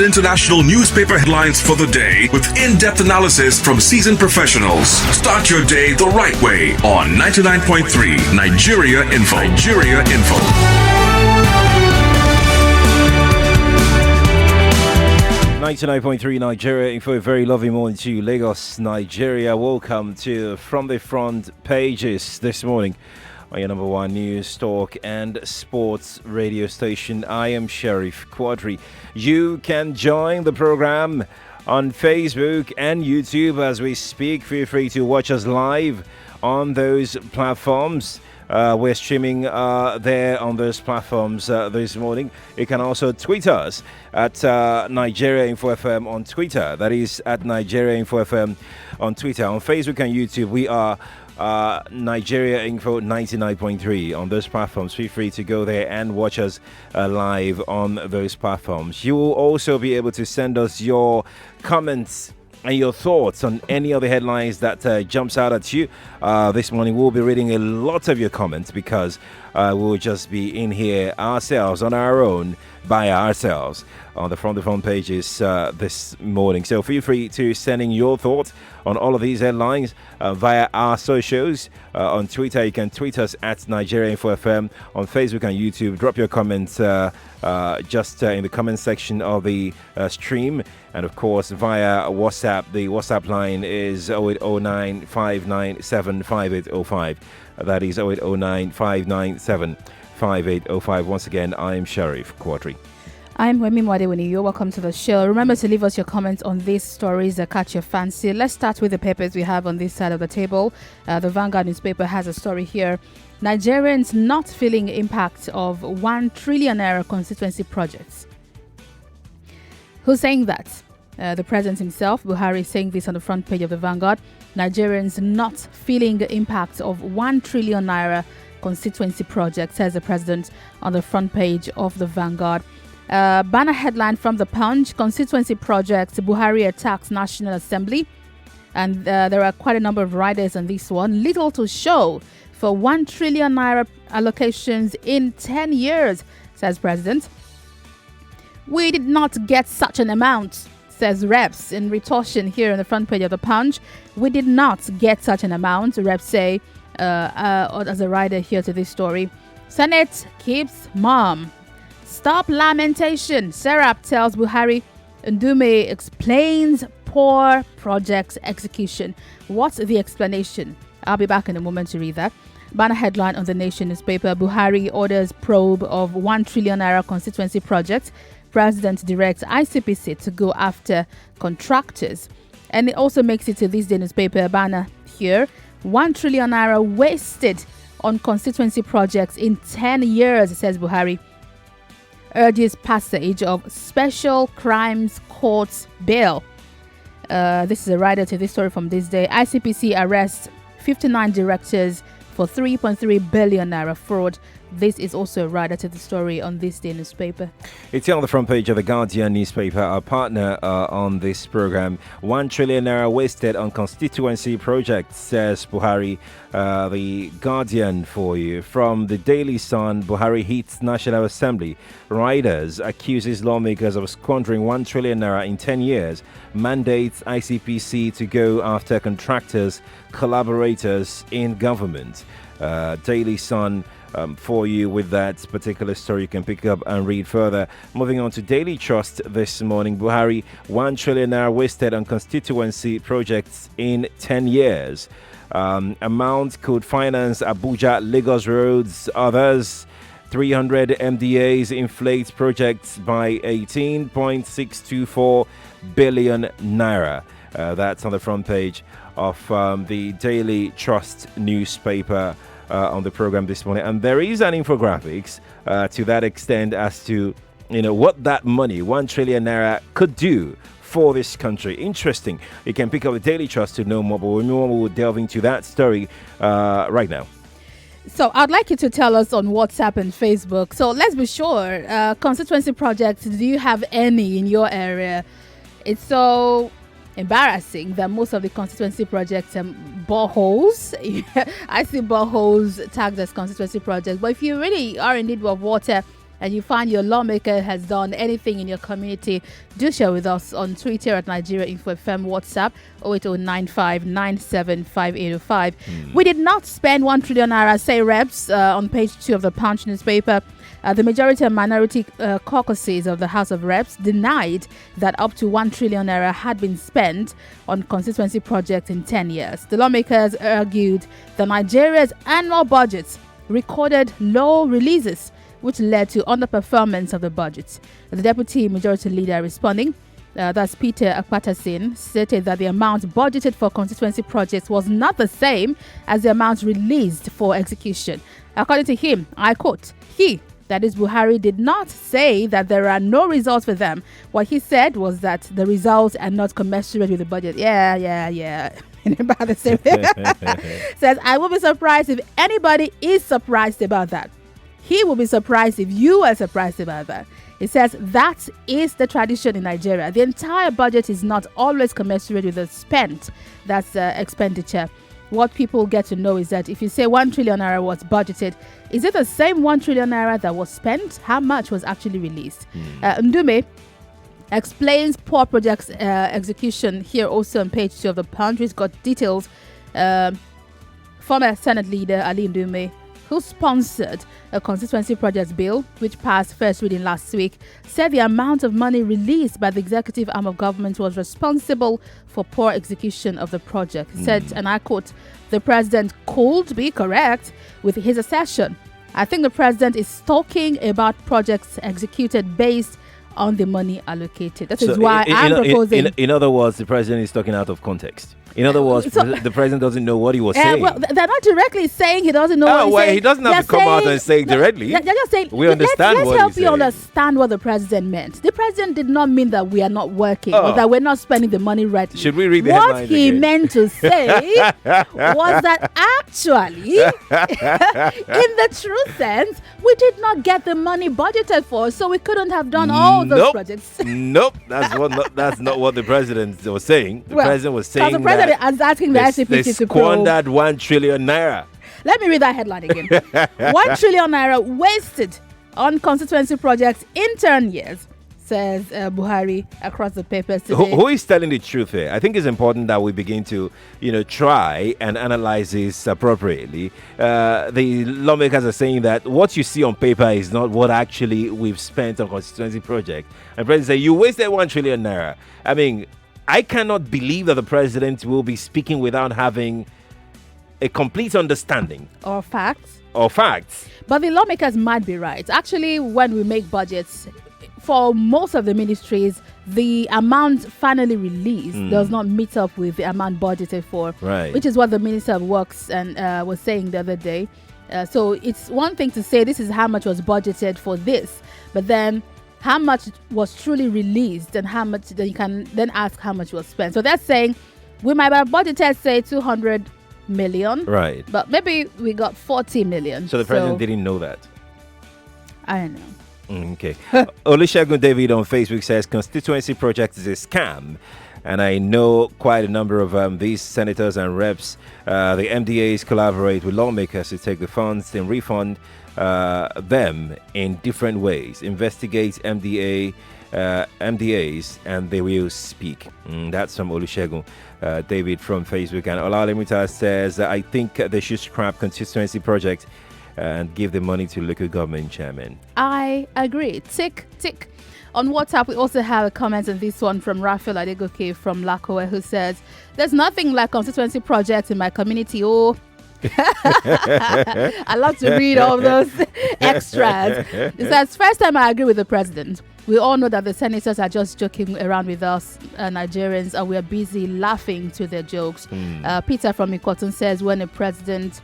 trusted international newspaper headlines for the day with in-depth analysis from seasoned professionals. Start your day the right way on 99.3 Nigeria Info. Nigeria Info. 99.3 Nigeria Info. A very lovely morning to you, Lagos, Nigeria. Welcome to From the Front Pages this morning on your number one news, talk and sports radio station. I am Sheriff Quadry. You can join the program on Facebook and YouTube as we speak. Feel free to watch us live on those platforms. We're streaming there on those platforms this morning. You can also tweet us at Nigeria Info FM on Twitter. That is at Nigeria Info FM on Twitter. On Facebook and YouTube, we are Nigeria Info 99.3 on those platforms. Feel free to go there and watch us live on those platforms. You will also be able to send us your comments and your thoughts on any of the headlines that jumps out at you. This morning we'll be reading a lot of your comments because we'll just be in here ourselves on our own by ourselves on the From the Front Pages this morning. So feel free to send in your thoughts on all of these headlines via our socials. On Twitter, you can tweet us at Nigeria Info FM. On Facebook and YouTube, drop your comments just in the comment section of the stream. And of course, via WhatsApp, the WhatsApp line is 0809 597 5805. That is 0809 597 5805. Once again, I am Sheriff Quadry. I'm Wemimo Adewuni. You're welcome to the show. Remember to leave us your comments on these stories that catch your fancy. Let's start with the papers we have on this side of the table. The Vanguard newspaper has a story here. Nigerians not feeling impact of 1 trillion naira constituency projects. Who's saying that? The president himself, Buhari, is saying this on the front page of the Vanguard. Nigerians not feeling the impact of 1 trillion naira constituency project, says the president on the front page of the Vanguard. Banner headline from the Punch: constituency project, Buhari attacks National Assembly. And there are quite a number of riders on this one. Little to show for 1 trillion naira allocations in 10 years, says president. We did not get such an amount, says reps in retortion here on the front page of the Punch. We did not get such an amount, reps say, as a rider here to this story. Senate keeps mum. Stop lamentation, Serap tells Buhari. Ndume explains poor project execution. What's the explanation? I'll be back in a moment to read that. Banner headline on the Nation newspaper: Buhari orders probe of 1 trillion naira constituency project. President directs ICPC to go after contractors. And it also makes it to this day newspaper banner here: 1 trillion naira wasted on constituency projects in 10 years, says Buhari. Urges passage of special crimes court bail. This is a rider to this story from this day. ICPC arrests 59 directors for 3.3 billion naira fraud. This is also a rider to the story on this day newspaper. It's on the front page of the Guardian newspaper, our partner on this program. 1 trillion naira wasted on constituency projects, says Buhari. The Guardian for you. From the Daily Sun: Buhari hits National Assembly. Riders accuses lawmakers of squandering 1 trillion naira in 10 years. Mandates ICPC to go after contractors, collaborators in government. Daily Sun for you with that particular story. You can pick up and read further. Moving on to Daily Trust this morning: Buhari, 1 trillion naira wasted on constituency projects in 10 years. Amount could finance Abuja, Lagos roads, others. 300 MDAs inflate projects by 18.624 billion naira. That's on the front page of the Daily Trust newspaper on the program this morning. And there is an infographics to that extent as to what that money, 1 trillion naira, could do for this country. Interesting. You can pick up the Daily Trust to know more, but we will delve into that story right now. So I'd like you to tell us on WhatsApp and Facebook. So let's be sure, constituency projects, do you have any in your area? It's so embarrassing that most of the constituency projects boreholes. I see boreholes tagged as constituency projects, but if you really are in need of water and you find your lawmaker has done anything in your community, do share with us on Twitter at Nigeria Info FM, WhatsApp 08095975805. We did not spend 1 trillion naira, say reps, on page 2 of the Punch newspaper. The majority and minority caucuses of the House of Reps denied that up to 1 trillion naira had been spent on constituency projects in 10 years. The lawmakers argued that Nigeria's annual budgets recorded low releases, which led to underperformance of the budget. The deputy majority leader responding, that's Peter Akpatasin, stated that the amount budgeted for constituency projects was not the same as the amount released for execution. According to him, I quote, that is Buhari, did not say that there are no results for them. What he said was that the results are not commensurate with the budget. Yeah. About the same thing. Says, I will be surprised if anybody is surprised about that. He will be surprised if you are surprised about that. It says that is the tradition in Nigeria. The entire budget is not always commensurate with the spent. That's expenditure. What people get to know is that if you say 1 trillion naira was budgeted, is it the same 1 trillion naira that was spent? How much was actually released? Ndume explains poor projects execution here also on page 2 of the Punch. He's got details. Former Senate leader Ali Ndume, who sponsored a constituency projects bill, which passed first reading last week, said the amount of money released by the executive arm of government was responsible for poor execution of the project. He said, and I quote, the president could be correct with his assertion. I think the president is talking about projects executed based on the money allocated. That is why I'm proposing. In other words, the president is talking out of context. In other words, the president doesn't know what he was saying. Well, they're not directly saying he doesn't know what he's saying. He doesn't have to come out and say it directly. They're just saying, we understand let's what help he's you saying. understand what the president meant. The president did not mean that we are not working or that we're not spending the money rightly. Should we read the what headlines he again? meant to say was that actually, in the true sense, we did not get the money budgeted for, so we couldn't have done all those projects. Nope, that's not what the president was saying. The president was saying the president is asking the ICPC to squandered 1 trillion naira. Let me read that headline again. 1 trillion naira wasted on constituency projects in 10 years, says Buhari across the papers today. Who is telling the truth here? I think it's important that we begin to, try and analyze this appropriately. The lawmakers are saying that what you see on paper is not what actually we've spent on constituency project. And the president said, you wasted 1 trillion naira. I mean, I cannot believe that the president will be speaking without having a complete understanding. Or facts. But the lawmakers might be right. Actually, when we make budgets, for most of the ministries, the amount finally released does not meet up with the amount budgeted for. Right. Which is what the Minister of Works was saying the other day. So it's one thing to say this is how much was budgeted for this, but then how much was truly released and how much, then you can then ask how much was spent. So they're saying we might have budgeted, say, 200 million. Right. But maybe we got 40 million. So the president didn't know that. I don't know. Okay. Olusegun David on Facebook says constituency project is a scam. And I know quite a number of these senators and reps. The MDAs collaborate with lawmakers to take the funds and refund them in different ways. Investigate MDAs and they will speak. That's from Olusegun David from Facebook. And Olalemita says, I think they should scrap constituency project and give the money to local government chairman. I agree. Tick. On WhatsApp, we also have a comment on this one from Raphael Adegoke from Lakowe, who says, there's nothing like constituency projects in my community. Oh, I love to read all those extras. It says, first time I agree with the president. We all know that the senators are just joking around with us Nigerians, and we are busy laughing to their jokes. Peter from Ikoton says, when a president...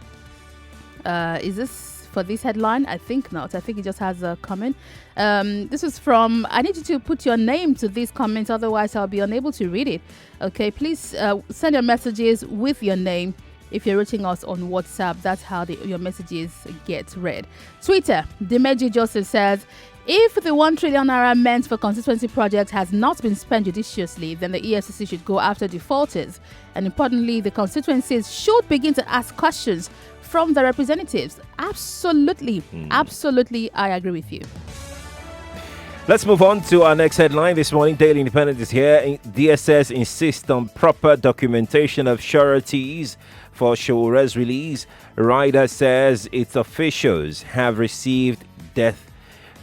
is this for this headline? I think not. I think it just has a comment. This is from... I need you to put your name to these comments, otherwise I'll be unable to read it. Okay, please send your messages with your name. If you're reaching us on WhatsApp, that's how your messages get read. Twitter, Dimeji Joseph says, if the 1 trillion naira meant for constituency projects has not been spent judiciously, then the EFCC should go after defaulters. And importantly, the constituencies should begin to ask questions from the representatives. Absolutely, I agree with you. Let's move on to our next headline this morning. Daily Independent is here. DSS insists on proper documentation of sureties for Showore's release. Rider says its officials have received death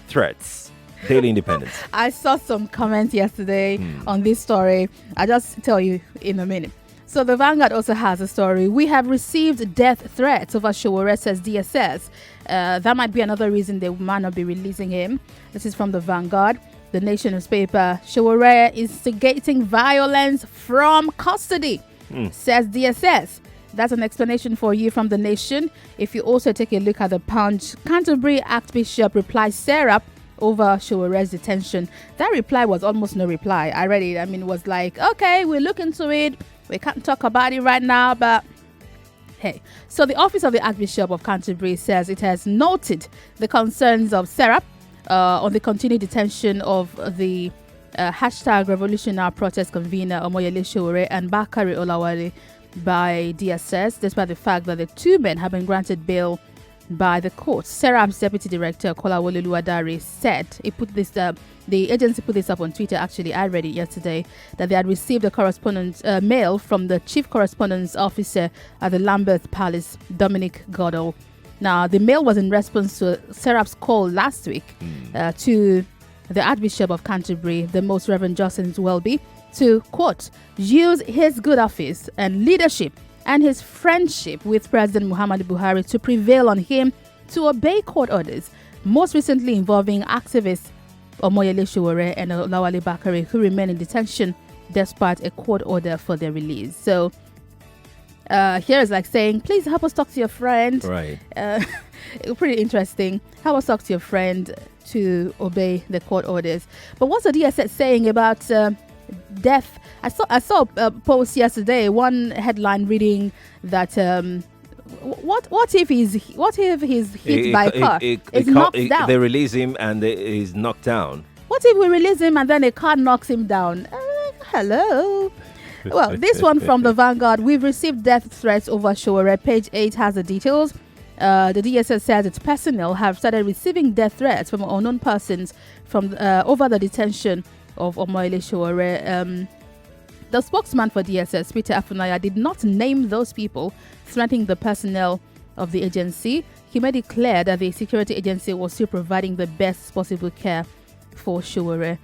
threats. Daily Independent. I saw some comments yesterday on this story. I'll just tell you in a minute. So the Vanguard also has a story. We have received death threats over Showore, says DSS. That might be another reason they might not be releasing him. This is from the Vanguard. The Nation newspaper. Showore instigating violence from custody, says DSS. That's an explanation for you from the Nation. If you also take a look at the Punch, Canterbury Archbishop replies Serap over Showore's detention. That reply was almost no reply. I read it. It was like, okay, we'll look into it. We can't talk about it right now, but hey. So the Office of the Archbishop of Canterbury says it has noted the concerns of Serap on the continued detention of the hashtag Revolutionary Protest convener Omoyele Showore and Bakari Olawale by DSS, despite the fact that the two men have been granted bail by the court. Serap's deputy director Kolawole Luwadare said he put this the agency put this up on Twitter. Actually, I read it yesterday that they had received a correspondence mail from the chief correspondence officer at the Lambeth Palace, Dominic Goddell. Now, the mail was in response to Serap's call last week to the Archbishop of Canterbury, the Most Reverend Justin Welby, to quote, use his good office and leadership and his friendship with President Muhammadu Buhari to prevail on him to obey court orders, most recently involving activists Omoyele Showore and Olawale Bakare, who remain in detention despite a court order for their release. So here is like saying, please help us talk to your friend. Right. Pretty interesting. Help us talk to your friend to obey the court orders. But what's the DSS saying about death? I saw a post yesterday, one headline reading that what if he's hit by a car? Is knocked down. They release him and he's knocked down. What if we release him and then a car knocks him down? Hello. Well, this one from the Vanguard. We've received death threats over Showore. Page 8 has the details. The DSS says its personnel have started receiving death threats from unknown persons from over the detention of Omoyele Showore. The spokesman for DSS, Peter Afunaya, did not name those people threatening the personnel of the agency. He made it clear that the security agency was still providing the best possible care for Showore.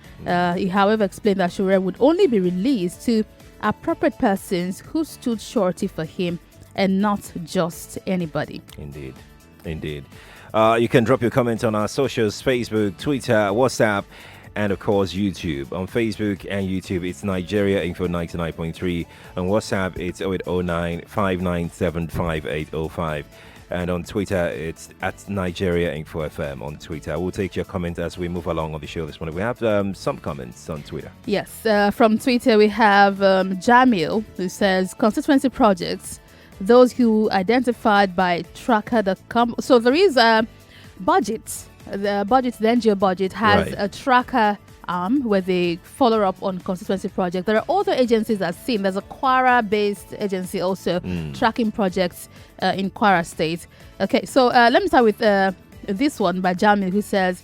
He, however, explained that Showore would only be released to appropriate persons who stood surety for him and not just anybody. Indeed. You can drop your comments on our socials, Facebook, Twitter, WhatsApp, and of course YouTube. On Facebook and YouTube, it's Nigeria Info 99.3. On WhatsApp, it's 0809 597 5805. And on Twitter, it's at Nigeria Info FM on Twitter. We'll take your comments as we move along on the show this morning. We have some comments on Twitter. Yes, from Twitter we have Jamil, who says constituency projects, those who identified by tracker.com. So there is a budget. The NGO budget has a tracker arm where they follow up on constituency projects. There are other agencies I've seen. There's a Kwara-based agency also tracking projects in Kwara State. Okay, so let me start with this one by Jamil, who says,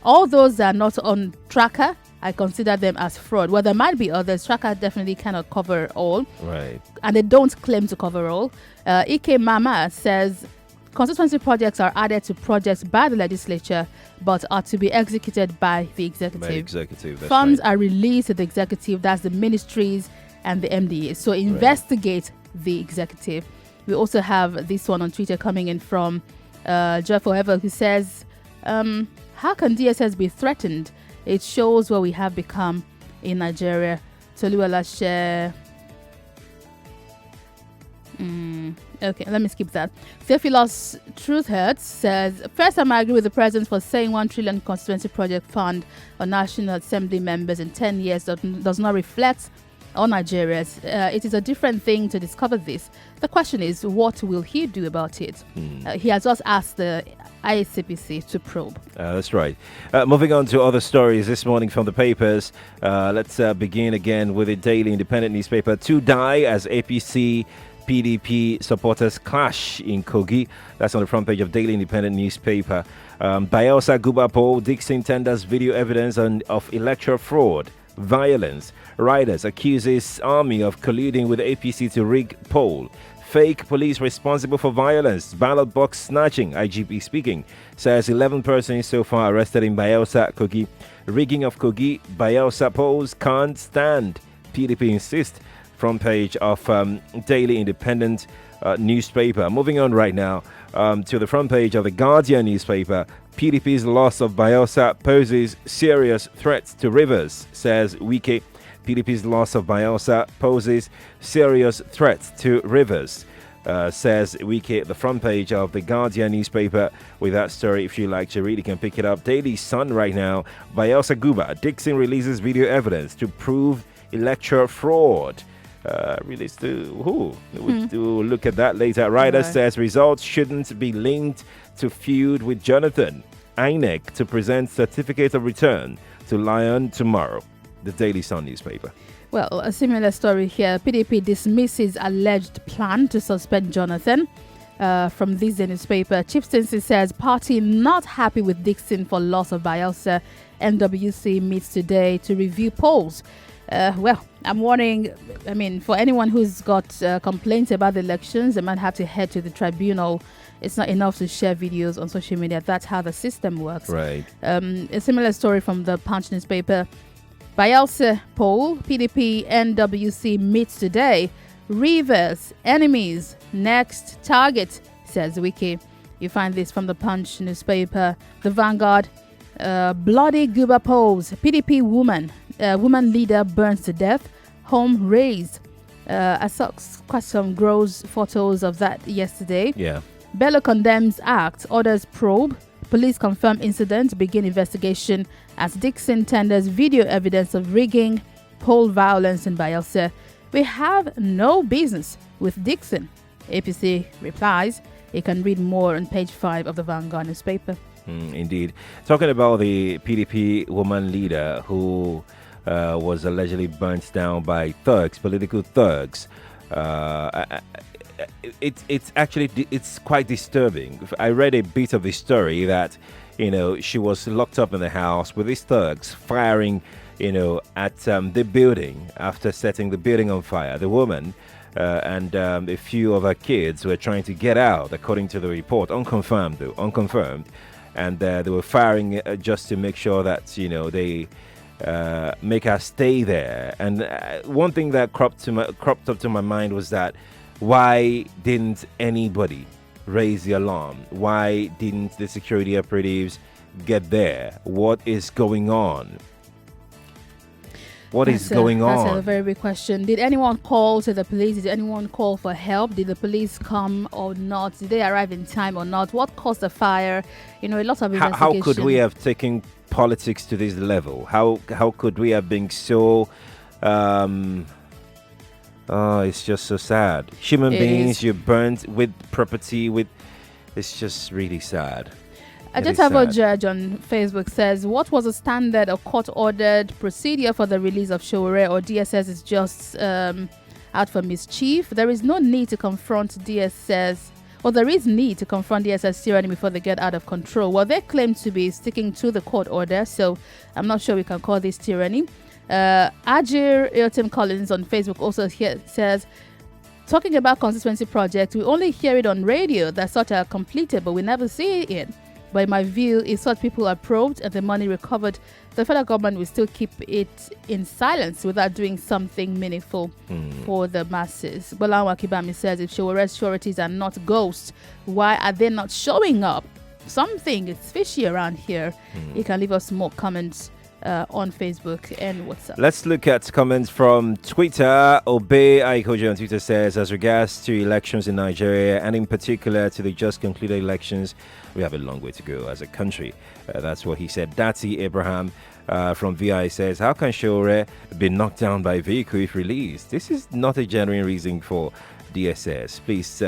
all those that are not on tracker, I consider them as fraud. Well, there might be others. Tracker definitely cannot cover all. Right. And they don't claim to cover all. Ike Mama says, constituency projects are added to projects by the legislature but are to be executed by the executive. Funds are released to the executive, that's the ministries and the MDA. So investigate the executive. We also have this one on Twitter coming in from Joy Forever, who says, how can DSS be threatened? It shows what we have become in Nigeria. Toluwalashe. Okay, let me skip that. Theophilus Truth Hurts says, first time I agree with the president for saying 1 trillion constituency project fund on National Assembly members in 10 years does not reflect on Nigerians. It is a different thing to discover this. The question is, what will he do about it? He has just asked the ICPC to probe. That's right. Moving on to other stories this morning from the papers. Let's begin again with the Daily Independent newspaper. 2 die as APC PDP supporters clash in Kogi. That's on the front page of Daily Independent newspaper. Bayelsa Guba poll, Dixon tenders video evidence of electoral fraud, violence. Riders accuses army of colluding with APC to rig poll. Fake police responsible for violence. Ballot box snatching. IGP speaking. Says 11 persons so far arrested in Bayelsa, Kogi. Rigging of Kogi. Bayelsa polls can't stand. PDP insists. Front page of Daily Independent newspaper. Moving on right now to the front page of the Guardian newspaper. PDP's loss of Bayelsa poses serious threats to Rivers, says Wike. PDP's loss of Bayelsa poses serious threats to Rivers, says Wike. The front page of the Guardian newspaper with that story. If you like to read, you can pick it up. Daily Sun right now. Bayelsa Guba. Dixon releases video evidence to prove electoral fraud. Released to who? We'll look at that later. Ryder says results shouldn't be linked to feud with Jonathan. INEC to present certificate of return to Lion tomorrow. The Daily Sun newspaper. Well, a similar story here. PDP dismisses alleged plan to suspend Jonathan. From this newspaper, Chief Stacey says party not happy with Dixon for loss of Bayelsa. NWC meets today to review polls. Well, I'm warning, for anyone who's got complaints about the elections, they might have to head to the tribunal. It's not enough to share videos on social media. That's how the system works. Right. A similar story from the Punch newspaper. Bayelsa poll, PDP, NWC meets today. Rivers, enemies, next target, says Wiki. You find this from the Punch newspaper. The Vanguard, bloody Guba polls, PDP woman leader burns to death, home razed. I saw quite some gross photos of that yesterday. Yeah. Bello condemns act, orders probe. Police confirm incident, begin investigation as Dixon tenders video evidence of rigging, poll violence in Bayelsa. We have no business with Dixon. APC replies. You can read more on page 5 of the Vanguard newspaper. Indeed. Talking about the PDP woman leader who was allegedly burnt down by thugs, political thugs. It's quite disturbing. I read a bit of the story that, she was locked up in the house with these thugs firing, at the building after setting the building on fire. The woman and a few of her kids were trying to get out, according to the report. Unconfirmed. And they were firing just to make sure that, they make her stay there. And one thing that cropped up to my mind was that why didn't anybody raise the alarm? Why didn't the security operatives get there? What is going on? That's a very big question. Did anyone call to the police? Did anyone call for help? Did the police come or not? Did they arrive in time or not? What caused the fire? A lot of investigation. How could we have taken politics to this level? How could we have been so... it's just so sad. Human beings, you're burnt with property, it's just really sad. A Jetavo judge on Facebook says, what was a standard or court-ordered procedure for the release of Showore or DSS is just out for mischief? There is no need to confront DSS, or there is need to confront DSS tyranny before they get out of control. Well, they claim to be sticking to the court order, so I'm not sure we can call this tyranny. Ajir Tim Collins on Facebook also says, talking about constituency projects, we only hear it on radio that such are completed, but we never see it. But in my view, if such people are probed and the money recovered, the federal government will still keep it in silence without doing something meaningful for the masses. Bolawa Kibami says, if Showore's sureties are not ghosts, why are they not showing up? Something is fishy around here. You can leave us more comments on Facebook and WhatsApp. Let's look at comments from Twitter. Obey Aikoji on Twitter says, as regards to elections in Nigeria and in particular to the just concluded elections, we have a long way to go as a country. That's what he said. Dati Abraham from VI says, how can Shore be knocked down by vehicle if released? This is not a genuine reason for DSS. Please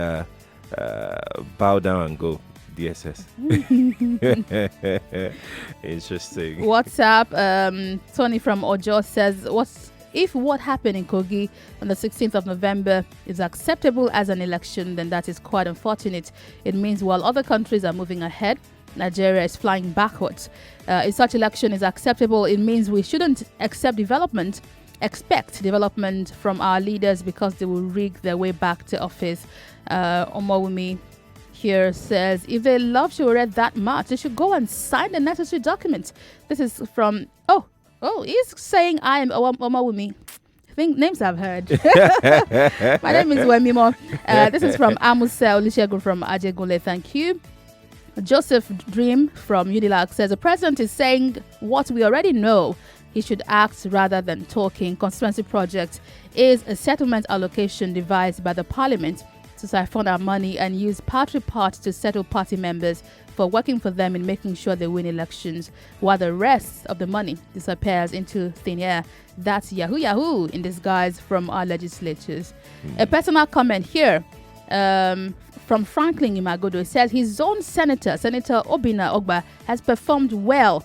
bow down and go DSS. Interesting. WhatsApp, Tony from Ojo says, if what happened in Kogi on the 16th of November is acceptable as an election, then that is quite unfortunate. It means while other countries are moving ahead, Nigeria is flying backwards. If such election is acceptable, it means we shouldn't expect development from our leaders because they will rig their way back to office. Omowumi here says, if they love Shore that much, they should go and sign the necessary documents. This is from, he's saying I am Omowumi. I think names I've heard. My name is Wemimo. This is from Amusel Olusegun from Ajegule. Thank you. Joseph Dream from Unilag says the president is saying what we already know. He should act rather than talking. Constituency project is a settlement allocation devised by the parliament to siphon our money and use party parts to settle party members for working for them in making sure they win elections, while the rest of the money disappears into thin air. That's Yahoo in disguise from our legislatures. A personal comment here from Franklin Imagodo says his own Senator Obina Ogba, has performed well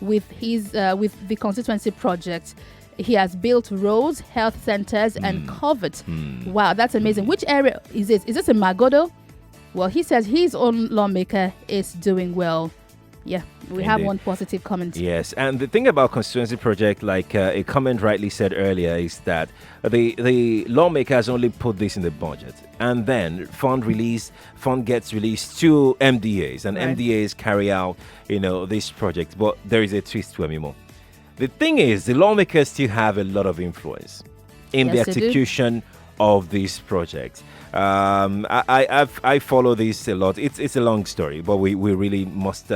with the constituency project. He has built roads, health centers, and covered. Wow, that's amazing. Which area is this? Is this in Magodo? Well, he says his own lawmaker is doing well. Yeah, we have one positive comment. Yes, and the thing about constituency project, like a comment rightly said earlier, is that the lawmakers only put this in the budget, and then fund gets released to MDAs, and right. MDAs carry out, this project. But there is a twist to Wemimo. The thing is, the lawmakers still have a lot of influence in the execution of this project. I follow this a lot. It's a long story, but we really must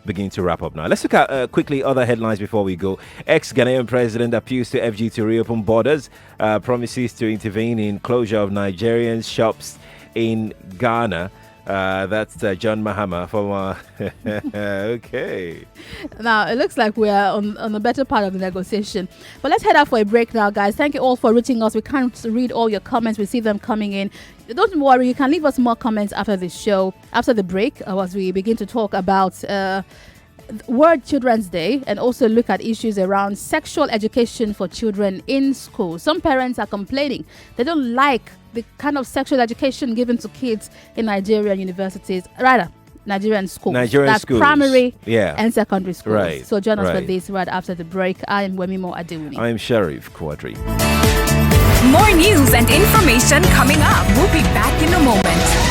begin to wrap up now. Let's look at quickly other headlines before we go. Ex-Ghanaian president appeals to FG to reopen borders, promises to intervene in closure of Nigerian shops in Ghana. That's John Mahama from okay. Now, it looks like we are on the better part of the negotiation. But let's head out for a break now, guys. Thank you all for reaching us. We can't read all your comments. We see them coming in. Don't worry, you can leave us more comments after the show, after the break, as we begin to talk about World Children's Day and also look at issues around sexual education for children in school. Some parents are complaining they don't like the kind of sexual education given to kids in Nigerian universities, rather Nigerian schools. That's schools. Primary and secondary schools. Right. So join us for this right after the break. I am Wemimo Adewuni. I'm Sheriff Quadry. More news and information coming up. We'll be back in a moment.